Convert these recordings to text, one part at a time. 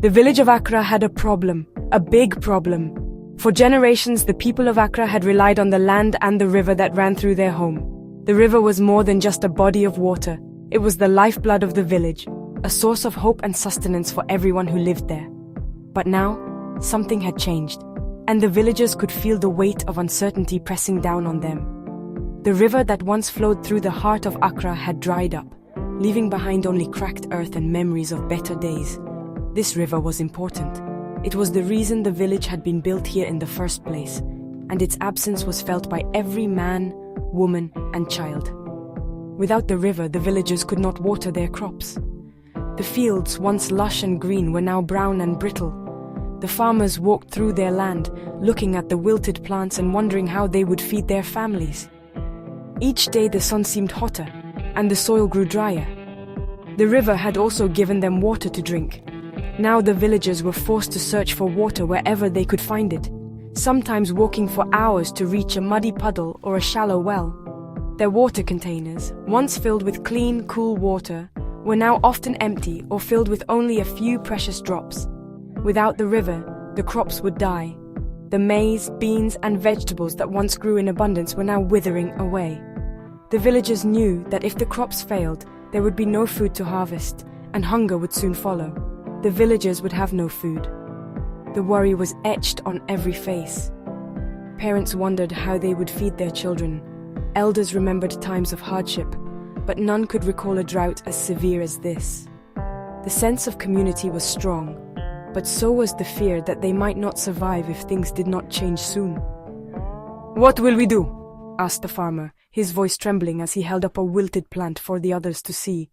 The village of Accra had a problem, a big problem. For generations, the people of Accra had relied on the land and the river that ran through their home. The river was more than just a body of water. It was the lifeblood of the village, a source of hope and sustenance for everyone who lived there. But now, something had changed, and the villagers could feel the weight of uncertainty pressing down on them. The river that once flowed through the heart of Accra had dried up, leaving behind only cracked earth and memories of better days. This river was important. It was the reason the village had been built here in the first place, and its absence was felt by every man, woman, and child. Without the river, the villagers could not water their crops. The fields, once lush and green, were now brown and brittle. The farmers walked through their land, looking at the wilted plants and wondering how they would feed their families. Each day the sun seemed hotter, and the soil grew drier. The river had also given them water to drink. Now the villagers were forced to search for water wherever they could find it, sometimes walking for hours to reach a muddy puddle or a shallow well. Their water containers, once filled with clean, cool water, were now often empty or filled with only a few precious drops. Without the river, the crops would die. The maize, beans, and vegetables that once grew in abundance were now withering away. The villagers knew that if the crops failed, there would be no food to harvest, and hunger would soon follow. The villagers would have no food. The worry was etched on every face. Parents wondered how they would feed their children. Elders remembered times of hardship, but none could recall a drought as severe as this. The sense of community was strong, but so was the fear that they might not survive if things did not change soon. "What will we do?" asked the farmer, his voice trembling as he held up a wilted plant for the others to see.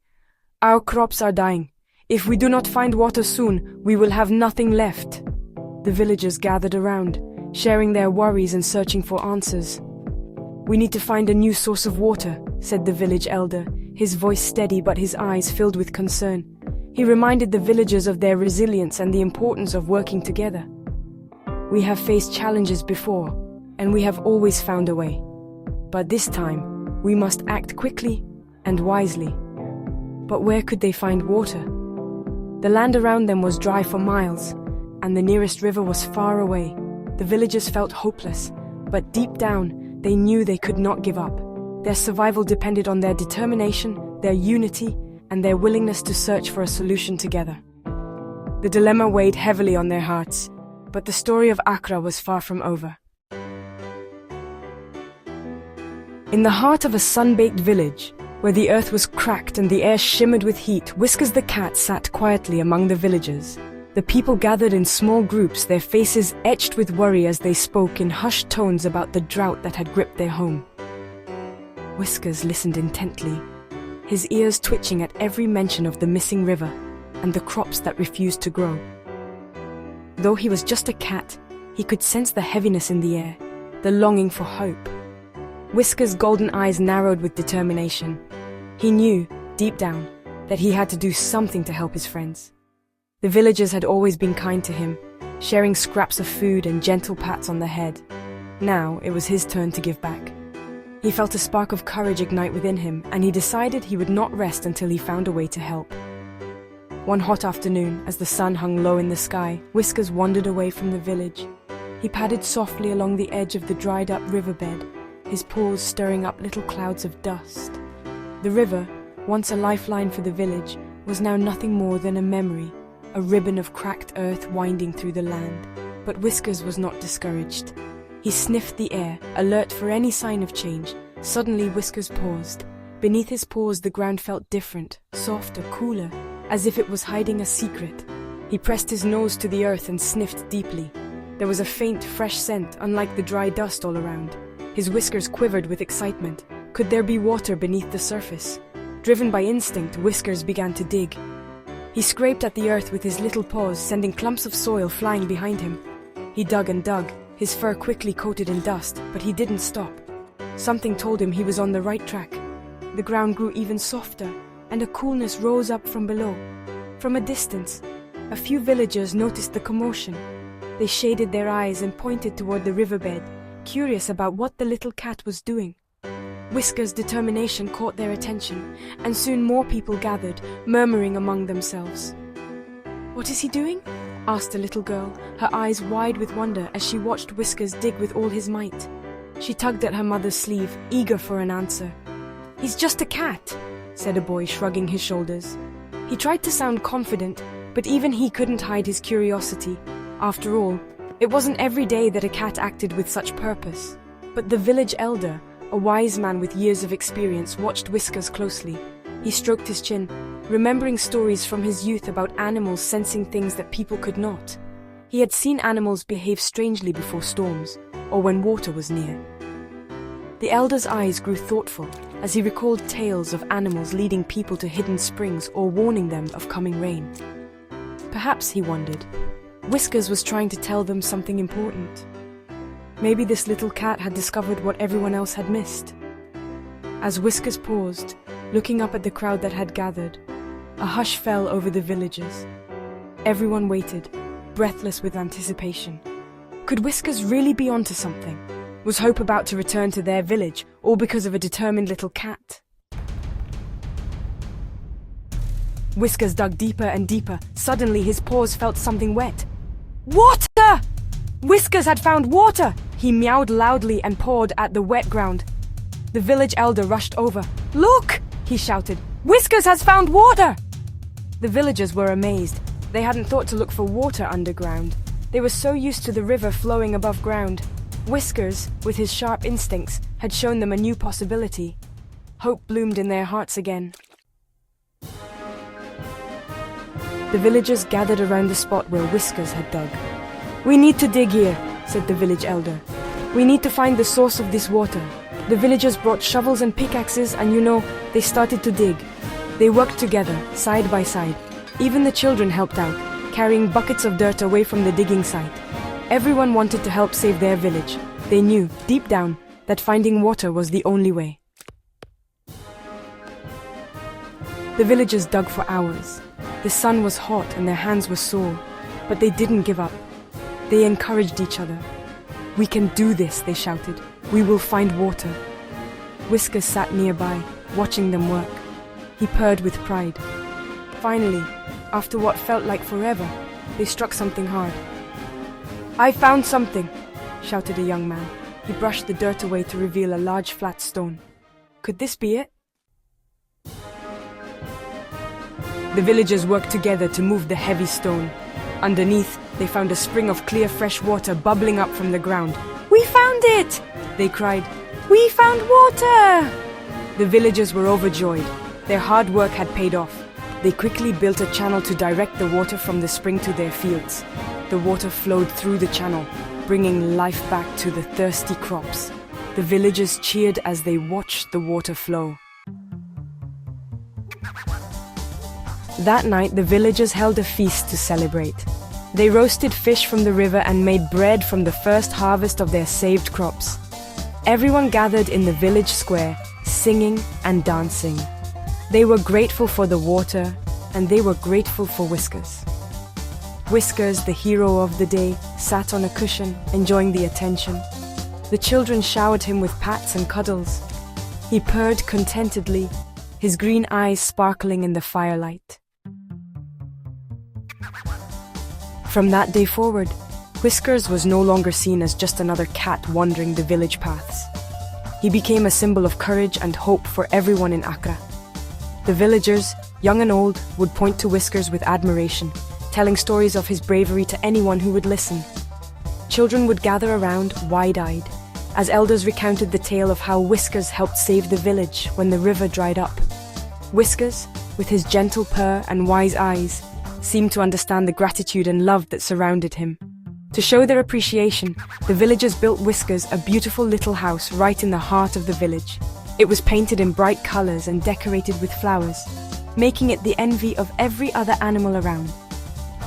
"Our crops are dying. If we do not find water soon, we will have nothing left." The villagers gathered around, sharing their worries and searching for answers. "We need to find a new source of water," said the village elder, his voice steady but his eyes filled with concern. He reminded the villagers of their resilience and the importance of working together. "We have faced challenges before, and we have always found a way. But this time, we must act quickly and wisely." But where could they find water? The land around them was dry for miles, and the nearest river was far away. The villagers felt hopeless, but deep down, they knew they could not give up. Their survival depended on their determination, their unity, and their willingness to search for a solution together. The dilemma weighed heavily on their hearts, but the story of Accra was far from over. In the heart of a sun-baked village, where the earth was cracked and the air shimmered with heat, Whiskers the cat sat quietly among the villagers. The people gathered in small groups, their faces etched with worry as they spoke in hushed tones about the drought that had gripped their home. Whiskers listened intently, his ears twitching at every mention of the missing river and the crops that refused to grow. Though he was just a cat, he could sense the heaviness in the air, the longing for hope. Whiskers' golden eyes narrowed with determination. He knew, deep down, that he had to do something to help his friends. The villagers had always been kind to him, sharing scraps of food and gentle pats on the head. Now it was his turn to give back. He felt a spark of courage ignite within him, and he decided he would not rest until he found a way to help. One hot afternoon, as the sun hung low in the sky, Whiskers wandered away from the village. He padded softly along the edge of the dried-up riverbed, his paws stirring up little clouds of dust. The river, once a lifeline for the village, was now nothing more than a memory, a ribbon of cracked earth winding through the land. But Whiskers was not discouraged. He sniffed the air, alert for any sign of change. Suddenly Whiskers paused. Beneath his paws the ground felt different, softer, cooler, as if it was hiding a secret. He pressed his nose to the earth and sniffed deeply. There was a faint, fresh scent, unlike the dry dust all around. His whiskers quivered with excitement. Could there be water beneath the surface? Driven by instinct, Whiskers began to dig. He scraped at the earth with his little paws, sending clumps of soil flying behind him. He dug and dug, his fur quickly coated in dust, but he didn't stop. Something told him he was on the right track. The ground grew even softer, and a coolness rose up from below. From a distance, a few villagers noticed the commotion. They shaded their eyes and pointed toward the riverbed, curious about what the little cat was doing. Whiskers' determination caught their attention, and soon more people gathered, murmuring among themselves. "What is he doing?" asked a little girl, her eyes wide with wonder as she watched Whiskers dig with all his might. She tugged at her mother's sleeve, eager for an answer. "He's just a cat," said a boy, shrugging his shoulders. He tried to sound confident, but even he couldn't hide his curiosity. After all, it wasn't every day that a cat acted with such purpose. But the village elder, a wise man with years of experience, watched Whiskers closely. He stroked his chin, remembering stories from his youth about animals sensing things that people could not. He had seen animals behave strangely before storms, or when water was near. The elder's eyes grew thoughtful as he recalled tales of animals leading people to hidden springs or warning them of coming rain. Perhaps, he wondered, Whiskers was trying to tell them something important. Maybe this little cat had discovered what everyone else had missed. As Whiskers paused, looking up at the crowd that had gathered, a hush fell over the villagers. Everyone waited, breathless with anticipation. Could Whiskers really be onto something? Was hope about to return to their village, all because of a determined little cat? Whiskers dug deeper and deeper. Suddenly his paws felt something wet. Water! Whiskers had found water! He meowed loudly and pawed at the wet ground. The village elder rushed over. "Look!" he shouted. "Whiskers has found water!" The villagers were amazed. They hadn't thought to look for water underground. They were so used to the river flowing above ground. Whiskers, with his sharp instincts, had shown them a new possibility. Hope bloomed in their hearts again. The villagers gathered around the spot where Whiskers had dug. "We need to dig here," said the village elder. "We need to find the source of this water." The villagers brought shovels and pickaxes and, they started to dig. They worked together, side by side. Even the children helped out, carrying buckets of dirt away from the digging site. Everyone wanted to help save their village. They knew, deep down, that finding water was the only way. The villagers dug for hours. The sun was hot and their hands were sore, but they didn't give up. They encouraged each other. "We can do this," they shouted. "We will find water." Whiskers sat nearby, watching them work. He purred with pride. Finally, after what felt like forever, they struck something hard. "I found something," shouted a young man. He brushed the dirt away to reveal a large flat stone. Could this be it? The villagers worked together to move the heavy stone. Underneath, they found a spring of clear fresh water bubbling up from the ground. "We found it!" they cried. "We found water!" The villagers were overjoyed. Their hard work had paid off. They quickly built a channel to direct the water from the spring to their fields. The water flowed through the channel, bringing life back to the thirsty crops. The villagers cheered as they watched the water flow. That night, the villagers held a feast to celebrate. They roasted fish from the river and made bread from the first harvest of their saved crops. Everyone gathered in the village square, singing and dancing. They were grateful for the water, and they were grateful for Whiskers. Whiskers, the hero of the day, sat on a cushion, enjoying the attention. The children showered him with pats and cuddles. He purred contentedly, his green eyes sparkling in the firelight. From that day forward, Whiskers was no longer seen as just another cat wandering the village paths. He became a symbol of courage and hope for everyone in Accra. The villagers, young and old, would point to Whiskers with admiration, telling stories of his bravery to anyone who would listen. Children would gather around, wide-eyed, as elders recounted the tale of how Whiskers helped save the village when the river dried up. Whiskers, with his gentle purr and wise eyes, seemed to understand the gratitude and love that surrounded him. To show their appreciation, the villagers built Whiskers a beautiful little house right in the heart of the village. It was painted in bright colors and decorated with flowers, making it the envy of every other animal around.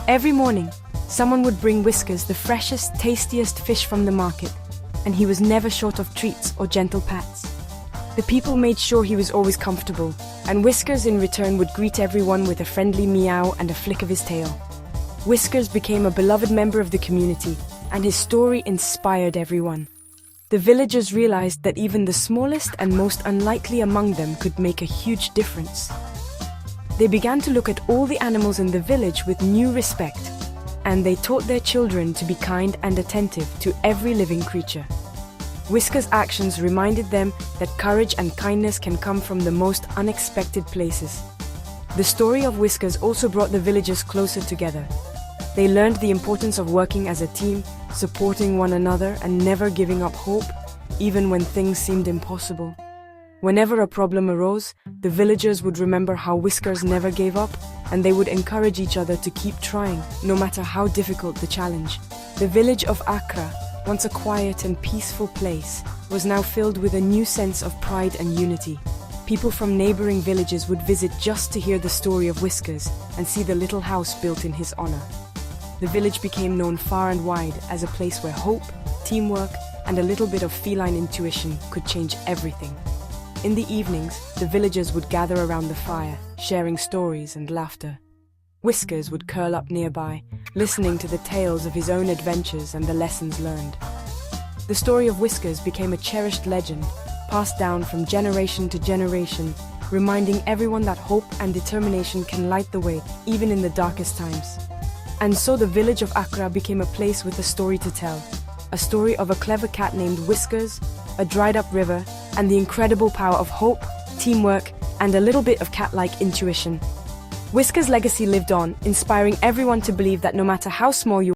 Every morning, someone would bring Whiskers the freshest, tastiest fish from the market, and he was never short of treats or gentle pats. The people made sure he was always comfortable, and Whiskers in return would greet everyone with a friendly meow and a flick of his tail. Whiskers became a beloved member of the community, and his story inspired everyone. The villagers realized that even the smallest and most unlikely among them could make a huge difference. They began to look at all the animals in the village with new respect, and they taught their children to be kind and attentive to every living creature. Whiskers' actions reminded them that courage and kindness can come from the most unexpected places. The story of Whiskers also brought the villagers closer together. They learned the importance of working as a team, supporting one another, and never giving up hope, even when things seemed impossible. Whenever a problem arose, the villagers would remember how Whiskers never gave up, and they would encourage each other to keep trying, no matter how difficult the challenge. The village of Accra, once a quiet and peaceful place, was now filled with a new sense of pride and unity. People from neighboring villages would visit just to hear the story of Whiskers and see the little house built in his honor. The village became known far and wide as a place where hope, teamwork, and a little bit of feline intuition could change everything. In the evenings, the villagers would gather around the fire, sharing stories and laughter. Whiskers would curl up nearby, listening to the tales of his own adventures and the lessons learned. The story of Whiskers became a cherished legend, passed down from generation to generation, reminding everyone that hope and determination can light the way, even in the darkest times. And so the village of Accra became a place with a story to tell. A story of a clever cat named Whiskers, a dried-up river, and the incredible power of hope, teamwork, and a little bit of cat-like intuition. Whiskers' legacy lived on, inspiring everyone to believe that no matter how small you